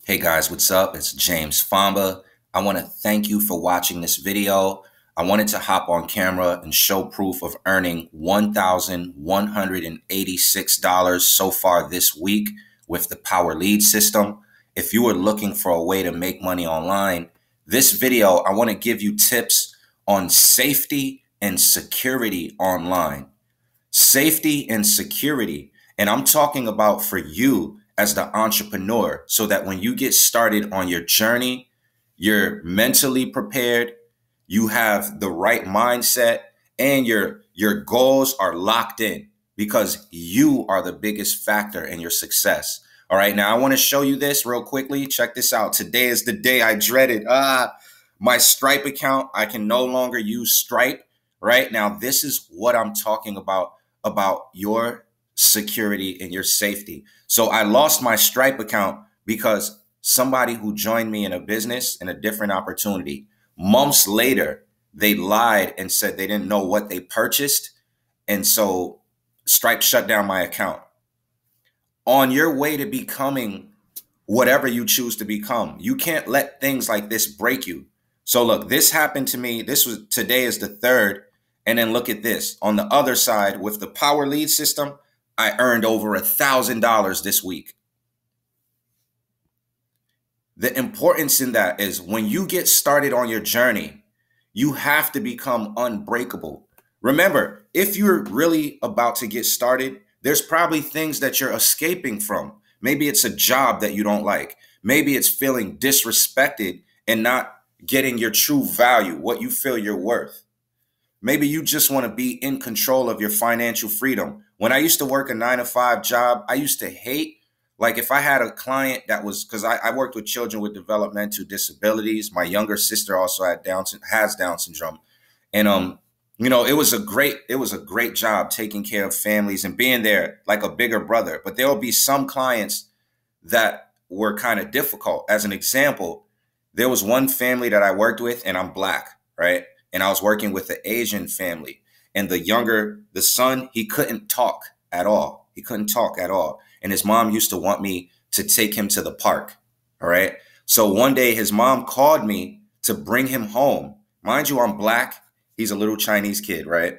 Hey guys, what's up? It's James Famba. I want to thank you for watching this video. I wanted to hop on camera and show proof of earning $1,186 so far this week with the Power Lead system. If you are looking for a way to make money online, this video, I want to give you tips on safety and security online. Safety and security. And I'm talking about for you as the entrepreneur, so that when you get started on your journey, you're mentally prepared, you have the right mindset, and your goals are locked in because you are the biggest factor in your success. All right, now I want to show you this real quickly. Check this out. Today is the day I dreaded. My Stripe account, I can no longer use Stripe. Right now, this is what I'm talking about your security and your safety. So I lost my Stripe account because somebody who joined me in a business in a different opportunity, months later, they lied and said they didn't know what they purchased. And so Stripe shut down my account. On your way to becoming whatever you choose to become, you can't let things like this break you. So look, this happened to me. Today is the 3rd. And then look at this. On the other side, with the Power Lead system, I earned over $1,000 this week. The importance in that is when you get started on your journey, you have to become unbreakable. Remember, if you're really about to get started, there's probably things that you're escaping from. Maybe it's a job that you don't like. Maybe it's feeling disrespected and not getting your true value, what you feel you're worth. Maybe you just want to be in control of your financial freedom. When I used to work a 9-to-5 job, I used to hate, like if I had a client that was, because I worked with children with developmental disabilities. My younger sister also has Down syndrome. And, it was a great job taking care of families and being there like a bigger brother. But there will be some clients that were kind of difficult. As an example, there was one family that I worked with, and I'm Black, right? And I was working with an Asian family, and the son, he couldn't talk at all. He couldn't talk at all. And his mom used to want me to take him to the park. All right. So one day his mom called me to bring him home. Mind you, I'm Black. He's a little Chinese kid. Right.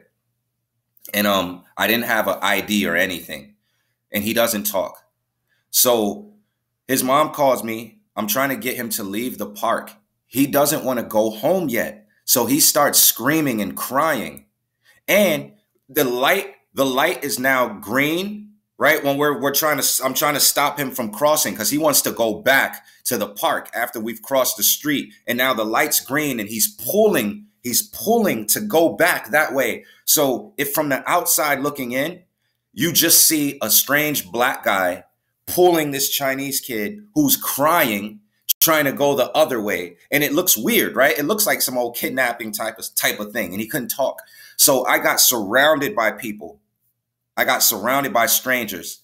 And I didn't have an ID or anything, and he doesn't talk. So his mom calls me. I'm trying to get him to leave the park. He doesn't want to go home yet. So he starts screaming and crying, and the light is now green, right? When I'm trying to stop him from crossing because he wants to go back to the park after we've crossed the street. And now the light's green and he's pulling to go back that way. So if from the outside looking in, you just see a strange Black guy pulling this Chinese kid who's crying, trying to go the other way. And it looks weird, right? It looks like some old kidnapping type of thing. And he couldn't talk. So I got surrounded by people. I got surrounded by strangers.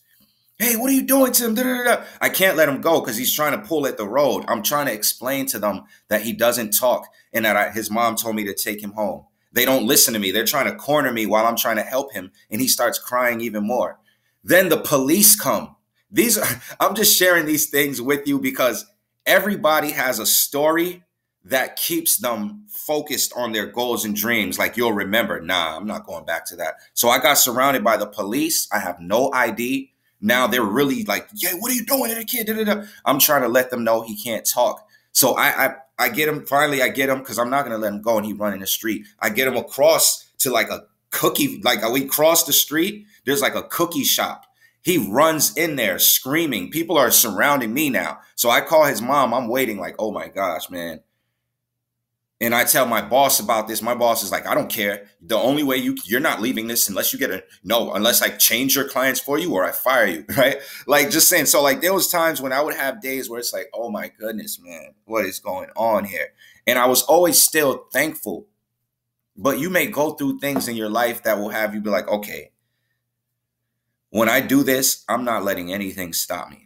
Hey, what are you doing to him? Da, da, da. I can't let him go because he's trying to pull at the road. I'm trying to explain to them that he doesn't talk and that his mom told me to take him home. They don't listen to me. They're trying to corner me while I'm trying to help him. And he starts crying even more. Then the police come. I'm just sharing these things with you because everybody has a story that keeps them focused on their goals and dreams. Like you'll remember, nah, I'm not going back to that. So I got surrounded by the police. I have no ID. Now they're really like, yeah, what are you doing to the kid? Da, da, da. I'm trying to let them know he can't talk. So I get him. Finally, I get him because I'm not going to let him go and he run in the street. I get him across to like a cookie. Like we cross the street. There's like a cookie shop. He runs in there screaming. People are surrounding me now. So I call his mom. I'm waiting like, oh my gosh, man. And I tell my boss about this. My boss is like, I don't care. The only way you're not leaving this unless you unless I change your clients for you or I fire you, right? Like just saying. So like there was times when I would have days where it's like, oh my goodness, man, what is going on here? And I was always still thankful. But you may go through things in your life that will have you be like, okay, when I do this, I'm not letting anything stop me.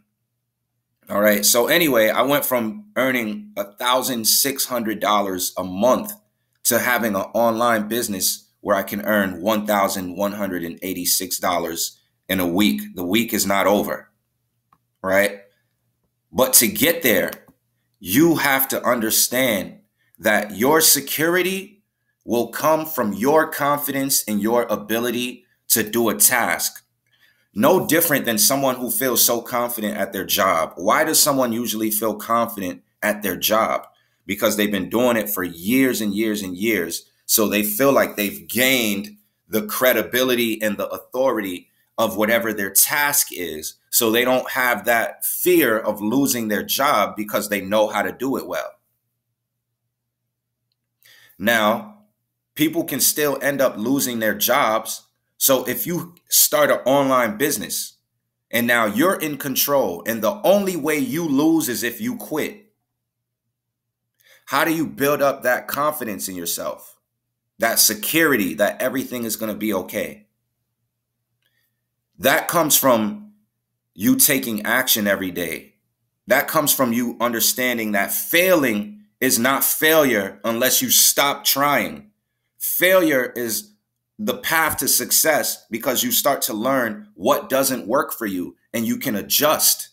All right. So anyway, I went from earning $1,600 a month to having an online business where I can earn $1,186 in a week. The week is not over. Right. But to get there, you have to understand that your security will come from your confidence in your ability to do a task. No different than someone who feels so confident at their job. Why does someone usually feel confident at their job? Because they've been doing it for years and years and years. So they feel like they've gained the credibility and the authority of whatever their task is. So they don't have that fear of losing their job because they know how to do it well. Now, people can still end up losing their jobs. So if you start an online business and now you're in control and the only way you lose is if you quit, how do you build up that confidence in yourself, that security that everything is going to be okay? That comes from you taking action every day. That comes from you understanding that failing is not failure unless you stop trying. Failure is the path to success because you start to learn what doesn't work for you and you can adjust.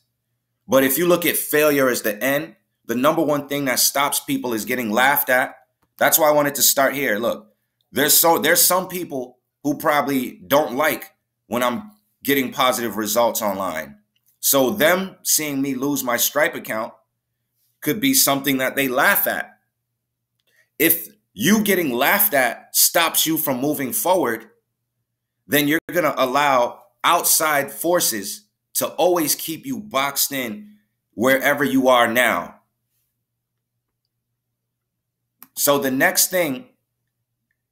But if you look at failure as the end, the number one thing that stops people is getting laughed at. That's why I wanted to start here. Look, there's some people who probably don't like when I'm getting positive results online. So them seeing me lose my Stripe account could be something that they laugh at. If you getting laughed at stops you from moving forward, then you're going to allow outside forces to always keep you boxed in wherever you are now. So the next thing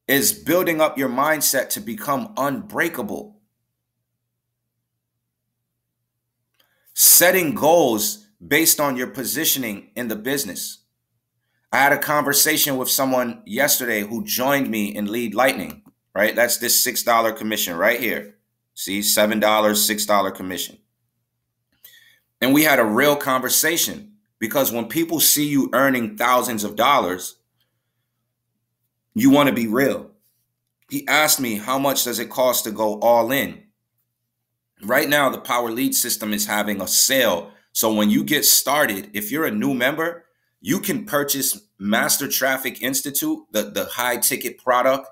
is building up your mindset to become unbreakable. Setting goals based on your positioning in the business. I had a conversation with someone yesterday who joined me in Lead Lightning, right? That's this $6 commission right here. See, $7, $6 commission. And we had a real conversation because when people see you earning thousands of dollars, you want to be real. He asked me, how much does it cost to go all in? Right now, the Power Lead system is having a sale. So when you get started, if you're a new member, you can purchase Master Traffic Institute, the high ticket product,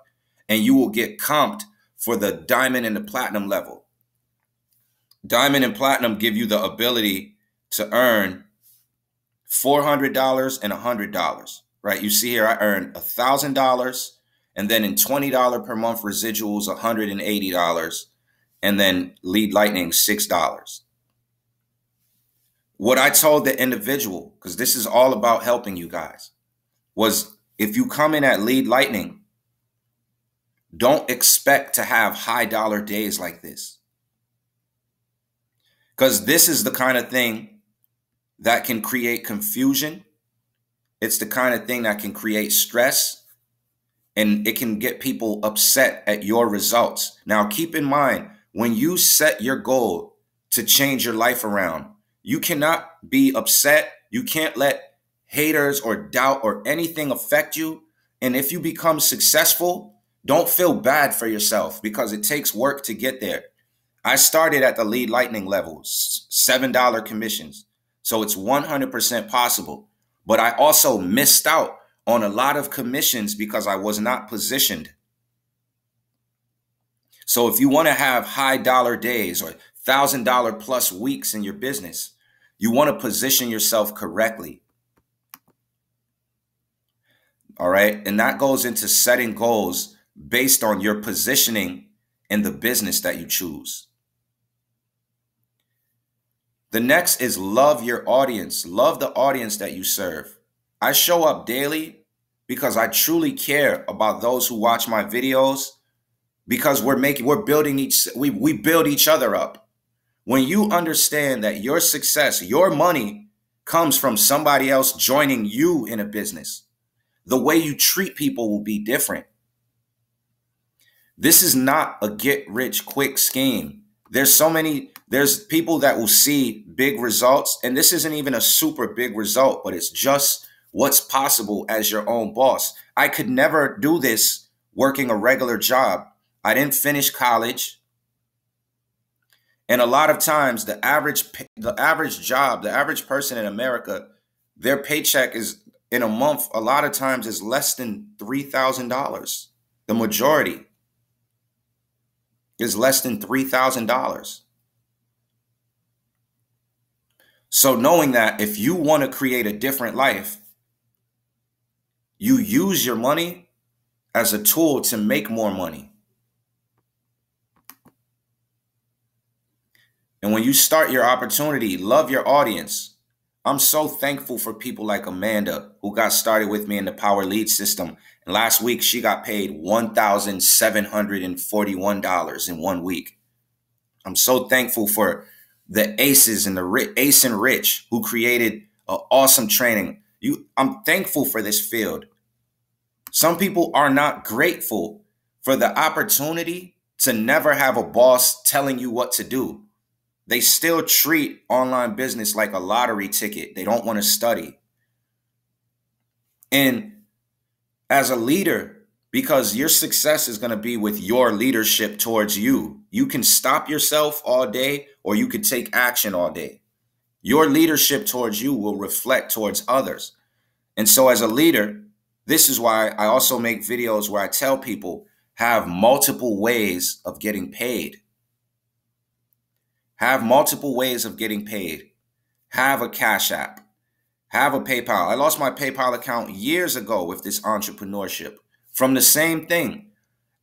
and you will get comped for the diamond and the platinum level. Diamond and platinum give you the ability to earn $400 and $100, right? You see here, I earned $1,000 and then in $20 per month residuals, $180. And then Lead Lightning, $6. What I told the individual, because this is all about helping you guys, was if you come in at Lead Lightning, don't expect to have high dollar days like this. Because this is the kind of thing that can create confusion. It's the kind of thing that can create stress, and it can get people upset at your results. Now, keep in mind, when you set your goal to change your life around, you cannot be upset. You can't let haters or doubt or anything affect you. And if you become successful, don't feel bad for yourself because it takes work to get there. I started at the Lead Lightning level, $7 commissions. So it's 100% possible. But I also missed out on a lot of commissions because I was not positioned. So if you want to have high dollar days or $1,000 plus weeks in your business, you want to position yourself correctly. All right. And that goes into setting goals based on your positioning in the business that you choose. The next is love your audience. Love the audience that you serve. I show up daily because I truly care about those who watch my videos, because we build each other up. When you understand that your success, your money comes from somebody else joining you in a business, the way you treat people will be different. This is not a get rich quick scheme. There's people that will see big results, and this isn't even a super big result, but it's just what's possible as your own boss. I could never do this working a regular job. I didn't finish college. And a lot of times the average job, the average person in America, their paycheck is in a month, a lot of times is less than $3,000. The majority is less than $3,000. So knowing that if you want to create a different life, you use your money as a tool to make more money. And when you start your opportunity, love your audience. I'm so thankful for people like Amanda, who got started with me in the Power Lead system. And last week, she got paid $1,741 in 1 week. I'm so thankful for the aces and the Ace and Rich, who created an awesome training. I'm thankful for this field. Some people are not grateful for the opportunity to never have a boss telling you what to do. They still treat online business like a lottery ticket. They don't want to study. And as a leader, because your success is going to be with your leadership towards you, you can stop yourself all day or you could take action all day. Your leadership towards you will reflect towards others. And so as a leader, this is why I also make videos where I tell people have multiple ways of getting paid. Have multiple ways of getting paid. Have a Cash App. Have a PayPal. I lost my PayPal account years ago with this entrepreneurship from the same thing.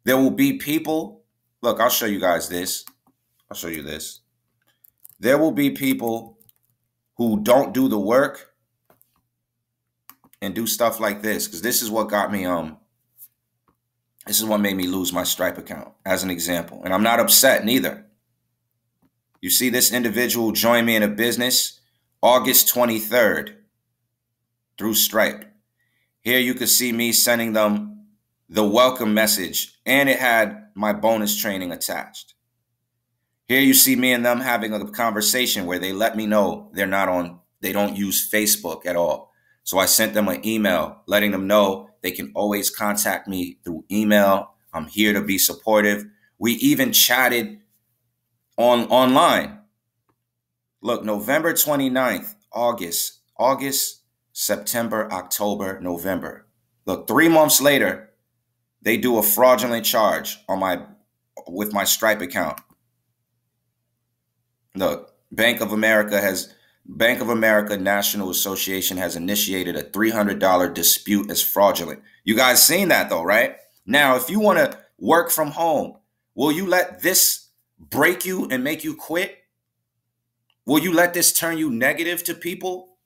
There will be people. Look, I'll show you guys this. I'll show you this. There will be people who don't do the work and do stuff like this, because this is what got me, this is what made me lose my Stripe account, as an example. And I'm not upset neither. You see this individual join me in a business August 23rd through Stripe. Here you can see me sending them the welcome message, and it had my bonus training attached. Here you see me and them having a conversation where they let me know they don't use Facebook at all. So I sent them an email letting them know they can always contact me through email. I'm here to be supportive. We even chatted online. Look, November 29th, August, September, October, November. Look, 3 months later, they do a fraudulent charge with my Stripe account. Look, Bank of America National Association has initiated a $300 dispute as fraudulent. You guys seen that though, right? Now, if you want to work from home, will you let this break you and make you quit? Will you let this turn you negative to people?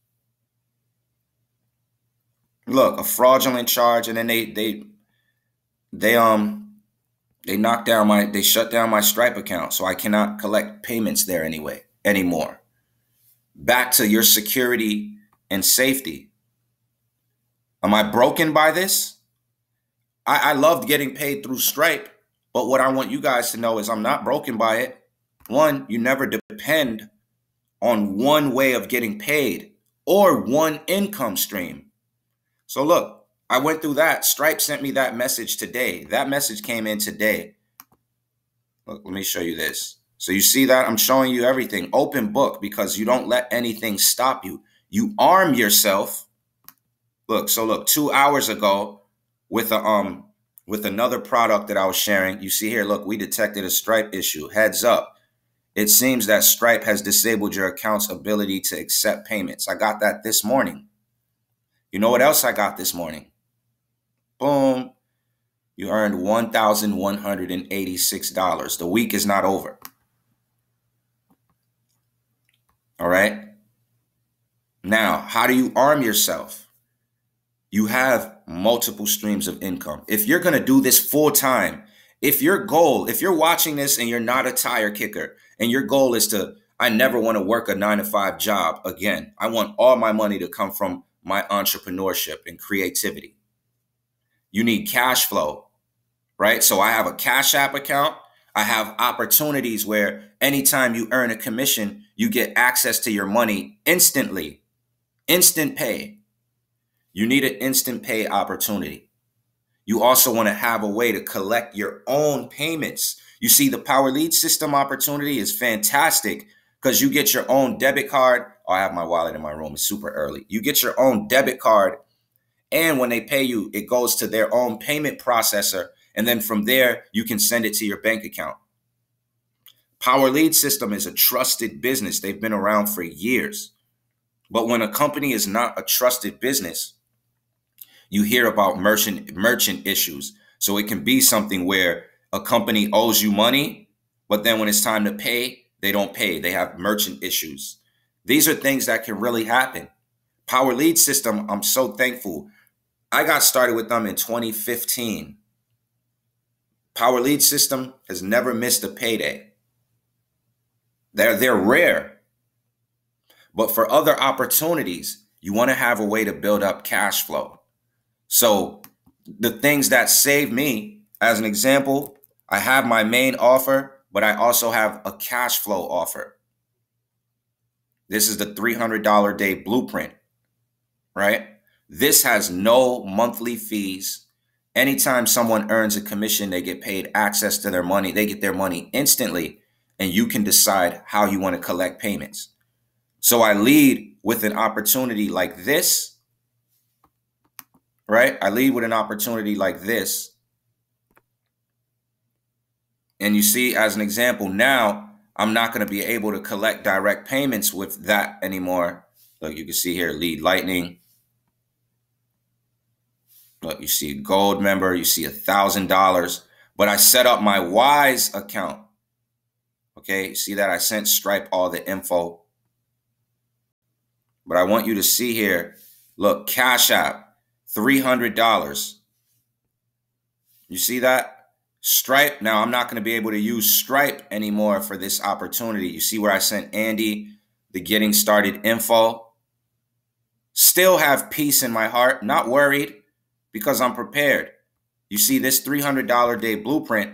Look, a fraudulent charge, and then they shut down my Stripe account, so I cannot collect payments there anymore. Back to your security and safety. Am I broken by this? I loved getting paid through Stripe, but what I want you guys to know is I'm not broken by it. One, you never depend on one way of getting paid or one income stream. So look, I went through that. Stripe sent me that message today. That message came in today. Look, let me show you this. So you see that? I'm showing you everything. Open book, because you don't let anything stop you. You arm yourself. Look, so look, 2 hours ago with another product that I was sharing, you see here, look, we detected a Stripe issue. Heads up. It seems that Stripe has disabled your account's ability to accept payments. I got that this morning. You know what else I got this morning? Boom. You earned $1,186. The week is not over. All right. Now, how do you arm yourself? You have multiple streams of income. If you're going to do this full time, if you're watching this and you're not a tire kicker and your goal is I never want to work a 9-to-5 job again. I want all my money to come from my entrepreneurship and creativity. You need cash flow, right? So I have a Cash App account. I have opportunities where anytime you earn a commission, you get access to your money instantly. Instant pay. You need an instant pay opportunity. You also want to have a way to collect your own payments. You see, the power lead system opportunity is fantastic because you get your own debit card. Oh, I have my wallet in my room. It's super early. You get your own debit card, and when they pay you, it goes to their own payment processor. And then from there, you can send it to your bank account. Power lead system is a trusted business. They've been around for years. But when a company is not a trusted business, you hear about merchant issues. So it can be something where a company owes you money, but then when it's time to pay, they don't pay. They have merchant issues. These are things that can really happen. Power lead system, I'm so thankful. I got started with them in 2015. Power lead system has never missed a payday. They're rare. But for other opportunities, you want to have a way to build up cash flow. So the things that save me, as an example, I have my main offer, but I also have a cash flow offer. This is the $300 day blueprint, right? This has no monthly fees. Anytime someone earns a commission, they get paid access to their money. They get their money instantly, and you can decide how you want to collect payments. So I lead with an opportunity like this, right? I lead with an opportunity like this. And you see, as an example, now I'm not going to be able to collect direct payments with that anymore. Look, you can see here, lead lightning. Look, you see gold member, you see $1,000, but I set up my Wise account. Okay, you see that I sent Stripe all the info. But I want you to see here, look, Cash App, $300. You see that? Stripe, now I'm not going to be able to use Stripe anymore for this opportunity. You see where I sent Andy the getting started info? Still have peace in my heart, not worried because I'm prepared. You see this $300 day blueprint.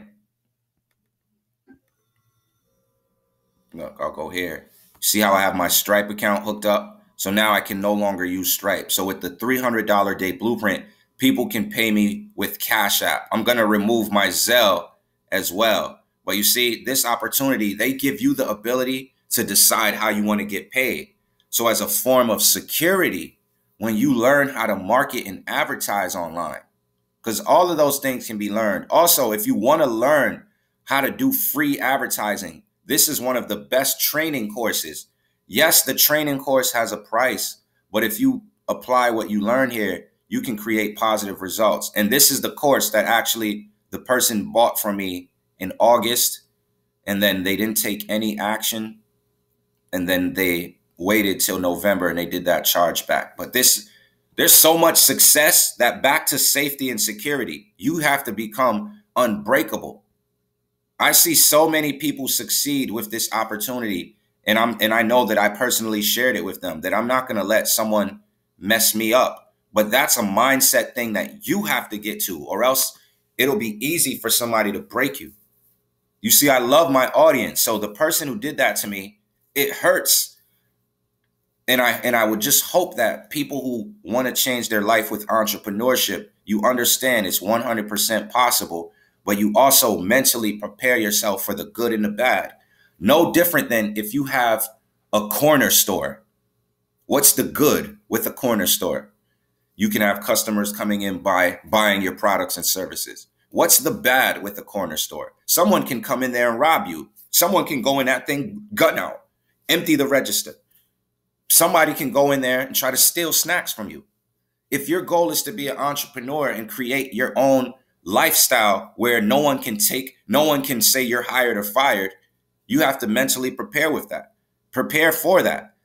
Look, I'll go here. See how I have my Stripe account hooked up? So now I can no longer use Stripe. So with the $300 day blueprint, people can pay me with Cash App. I'm going to remove my Zelle as well. But you see, this opportunity, they give you the ability to decide how you want to get paid. So as a form of security, when you learn how to market and advertise online, because all of those things can be learned. Also, if you want to learn how to do free advertising, this is one of the best training courses. Yes, the training course has a price, but if you apply what you learn here, you can create positive results. And this is the course that actually the person bought from me in August, and then they didn't take any action. And then they waited till November and they did that chargeback. But there's so much success that back to safety and security, you have to become unbreakable. I see so many people succeed with this opportunity, and I know that I personally shared it with them, that I'm not going to let someone mess me up. But that's a mindset thing that you have to get to, or else it'll be easy for somebody to break you. You see, I love my audience. So the person who did that to me, it hurts. And I would just hope that people who want to change their life with entrepreneurship, you understand it's 100% possible, but you also mentally prepare yourself for the good and the bad. No different than if you have a corner store. What's the good with a corner store? You can have customers coming in buying your products and services. What's the bad with a corner store? Someone can come in there and rob you. Someone can go in that thing, gun out, empty the register. Somebody can go in there and try to steal snacks from you. If your goal is to be an entrepreneur and create your own lifestyle where no one can say you're hired or fired, you have to mentally prepare with that. Prepare for that.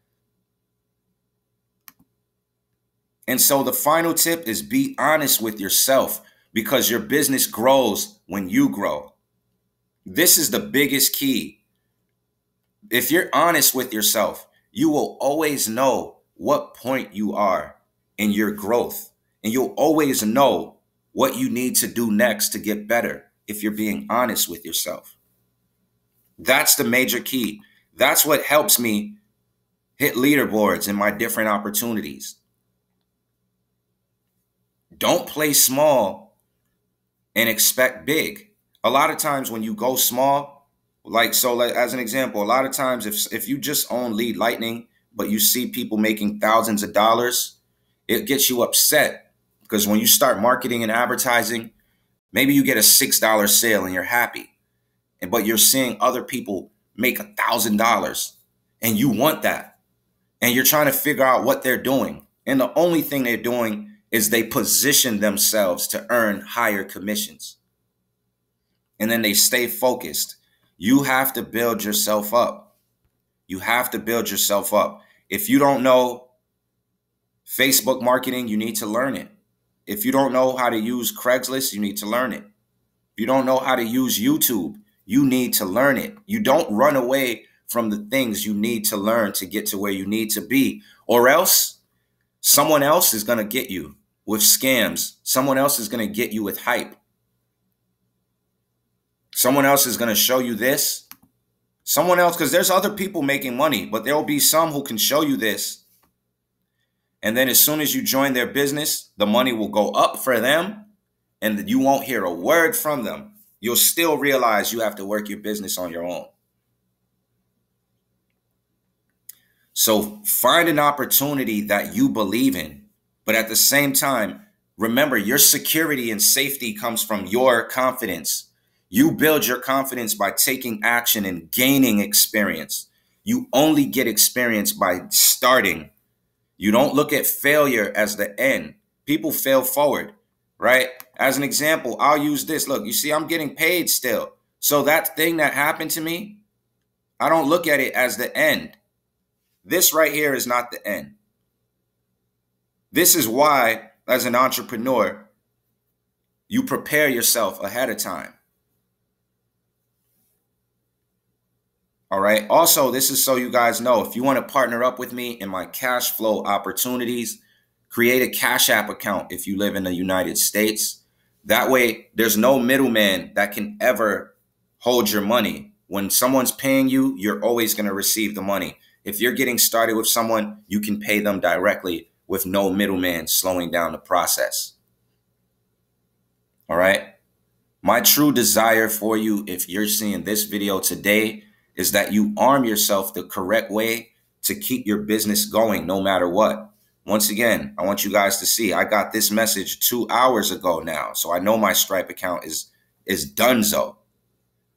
And so the final tip is be honest with yourself, because your business grows when you grow. This is the biggest key. If you're honest with yourself, you will always know what point you are in your growth, and you'll always know what you need to do next to get better if you're being honest with yourself. That's the major key. That's what helps me hit leaderboards in my different opportunities. Don't play small and expect big. A lot of times when you go small, like as an example, a lot of times if you just own Lead Lightning, but you see people making thousands of dollars, it gets you upset because when you start marketing and advertising, maybe you get a $6 sale and you're happy, but you're seeing other people make $1,000 and you want that. And you're trying to figure out what they're doing. And the only thing they're doing is they position themselves to earn higher commissions. And then they stay focused. You have to build yourself up. You have to build yourself up. If you don't know Facebook marketing, you need to learn it. If you don't know how to use Craigslist, you need to learn it. If you don't know how to use YouTube, you need to learn it. You don't run away from the things you need to learn to get to where you need to be, or else someone else is going to get you with scams. Someone else is going to get you with hype. Someone else is going to show you this. Someone else, because there's other people making money, but there will be some who can show you this. And then as soon as you join their business, the money will go up for them and you won't hear a word from them. You'll still realize you have to work your business on your own. So find an opportunity that you believe in, but at the same time, remember your security and safety comes from your confidence. You build your confidence by taking action and gaining experience. You only get experience by starting. You don't look at failure as the end. People fail forward, right? As an example, I'll use this. Look, you see, I'm getting paid still. So that thing that happened to me, I don't look at it as the end. This right here is not the end. This is why, as an entrepreneur, you prepare yourself ahead of time. All right. Also, this is so you guys know, if you want to partner up with me in my cash flow opportunities, create a Cash App account if you live in the United States. That way, there's no middleman that can ever hold your money. When someone's paying you, you're always going to receive the money. If you're getting started with someone, you can pay them directly with no middleman slowing down the process. All right. My true desire for you, if you're seeing this video today, is that you arm yourself the correct way to keep your business going no matter what. Once again, I want you guys to see, I got this message 2 hours ago now. So I know my Stripe account is donezo.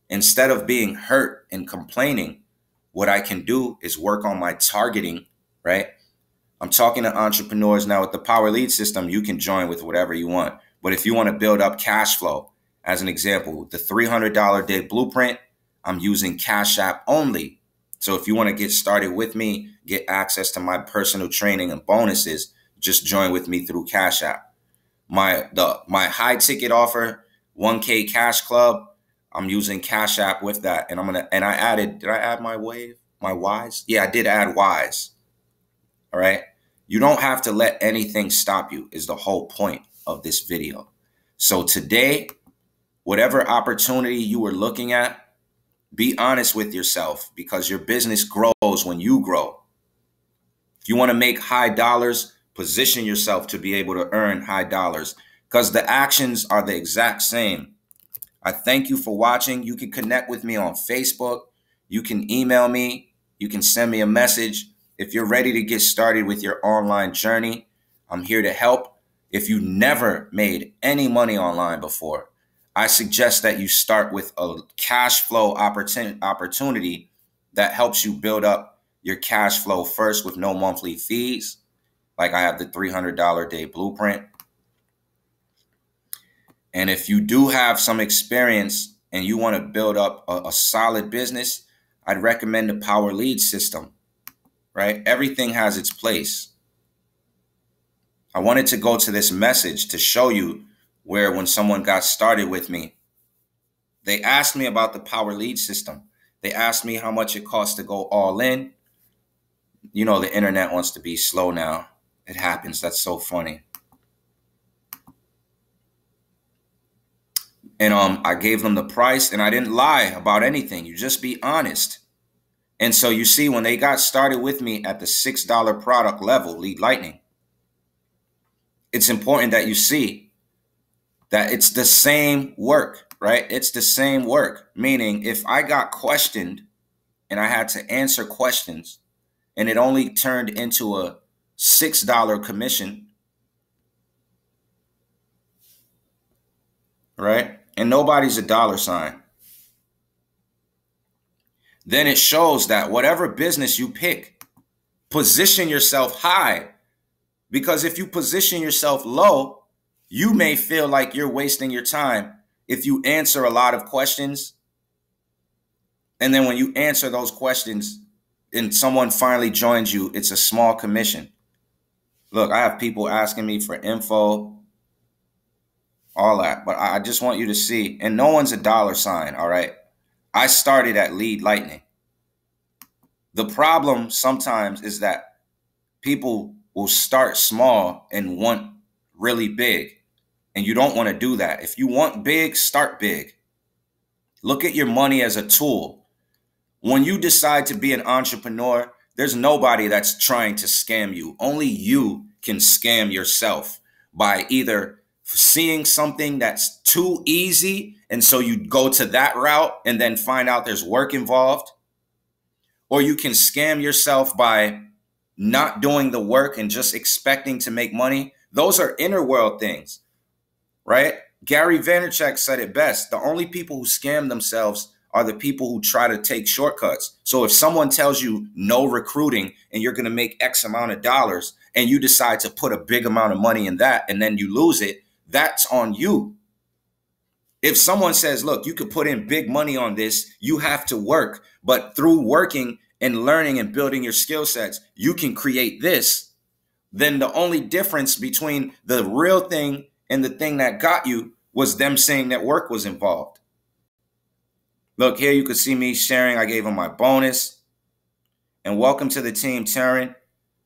Instead of being hurt and complaining, what I can do is work on my targeting, right? I'm talking to entrepreneurs now with the Power Lead system. You can join with whatever you want. But if you want to build up cash flow, as an example, the $300 day blueprint, I'm using Cash App only. So if you want to get started with me, get access to my personal training and bonuses, just join with me through Cash App. My high ticket offer, 1K Cash Club, I'm using Cash App with that. And did I add my Wave, my Wise? Yeah, I did add Wise. All right. You don't have to let anything stop you is the whole point of this video. So today, whatever opportunity you were looking at, be honest with yourself because your business grows when you grow. If you want to make high dollars, position yourself to be able to earn high dollars because the actions are the exact same. I thank you for watching. You can connect with me on Facebook. You can email me. You can send me a message. If you're ready to get started with your online journey, I'm here to help. If you never made any money online before, I suggest that you start with a cash flow opportunity that helps you build up your cash flow first with no monthly fees. Like I have the $300 day blueprint. And if you do have some experience and you want to build up a solid business, I'd recommend the Power Lead system, right? Everything has its place. I wanted to go to this message to show you where when someone got started with me, they asked me about the Power Lead system. They asked me how much it costs to go all in. You know, the internet wants to be slow now. It happens. That's so funny. And I gave them the price and I didn't lie about anything. You just be honest. And so you see, when they got started with me at the $6 product level, Lead Lightning, it's important that you see that it's the same work. right? It's the same work. Meaning if I got questioned and I had to answer questions and it only turned into a $6 commission, right? And nobody's a dollar sign. Then it shows that whatever business you pick, position yourself high. Because if you position yourself low, you may feel like you're wasting your time if you answer a lot of questions. And then when you answer those questions and someone finally joins you, it's a small commission. Look, I have people asking me for info, all that. But I just want you to see, and no one's a dollar sign, all right? I started at Lead Lightning. The problem sometimes is that people will start small and want really big. And you don't want to do that. If you want big, start big. Look at your money as a tool. When you decide to be an entrepreneur, there's nobody that's trying to scam you. Only you can scam yourself by either seeing something that's too easy, and so you go to that route and then find out there's work involved. Or you can scam yourself by not doing the work and just expecting to make money. Those are inner world things, right? Gary Vaynerchuk said it best. The only people who scam themselves are the people who try to take shortcuts. So if someone tells you no recruiting and you're going to make X amount of dollars and you decide to put a big amount of money in that and then you lose it, that's on you. If someone says, look, you could put in big money on this, you have to work, but through working and learning and building your skill sets, you can create this. Then the only difference between the real thing and the thing that got you was them saying that work was involved. Look, here you can see me sharing. I gave him my bonus. And welcome to the team, Taryn.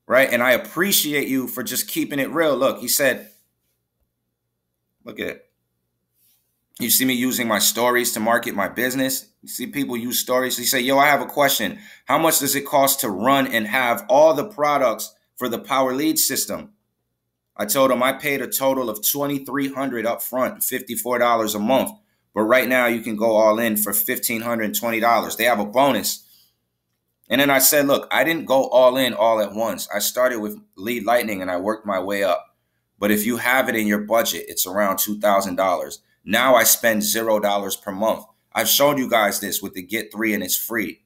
Right? And I appreciate you for just keeping it real. Look, he said, look at it. You see me using my stories to market my business. You see people use stories. He said, yo, I have a question. How much does it cost to run and have all the products for the Power Lead system? I told him I paid a total of $2,300 up front, $54 a month. But right now you can go all in for $1,520. They have a bonus. And then I said, look, I didn't go all in all at once. I started with Lead Lightning and I worked my way up. But if you have it in your budget, it's around $2,000. Now I spend $0 per month. I've shown you guys this with the Get 3 and it's free.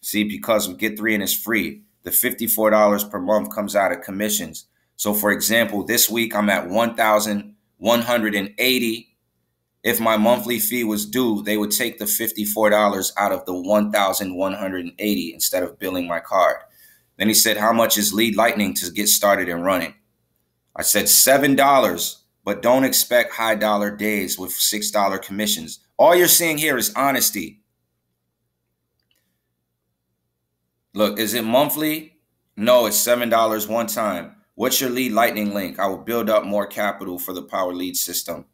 See, because with Get 3 and it's free, the $54 per month comes out of commissions. So for example, this week I'm at $1,180. If my monthly fee was due, they would take the $54 out of the $1,180 instead of billing my card. Then he said, how much is Lead Lightning to get started and running? I said $7, but don't expect high dollar days with $6 commissions. All you're seeing here is honesty. Look, is it monthly? No, it's $7 one time. What's your Lead Lightning link? I will build up more capital for the Power Lead system.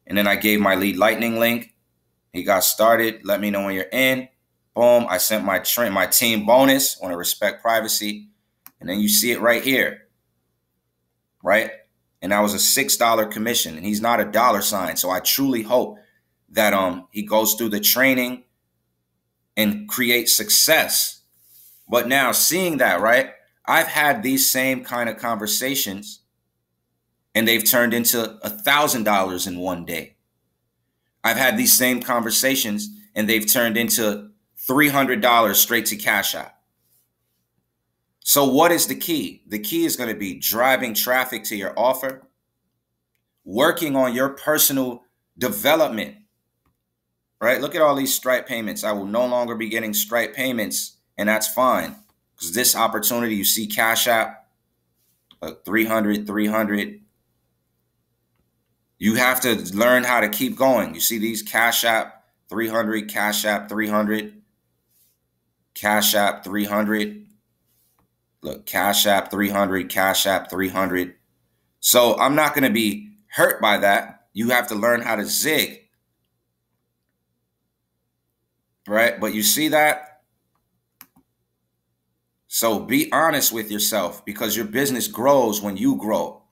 And then I gave my Lead Lightning link. He got started. Let me know when you're in. Boom. I sent my team bonus. Want to respect privacy. And then you see it right here. Right? And that was a $6 commission. And he's not a dollar sign. So I truly hope that he goes through the training and creates success. But now seeing that, right? I've had these same kind of conversations and they've turned into $1,000 in one day. I've had these same conversations and they've turned into $300 straight to Cash App. So what is the key? The key is going to be driving traffic to your offer, working on your personal development, right? Look at all these Stripe payments. I will no longer be getting Stripe payments, and that's fine. Because this opportunity, you see Cash App, 300, 300. You have to learn how to keep going. You see these Cash App, 300, Cash App, 300, Cash App, 300. Look, Cash App, 300, Cash App, 300. So I'm not going to be hurt by that. You have to learn how to zig. Right? But you see that? So be honest with yourself because your business grows when you grow.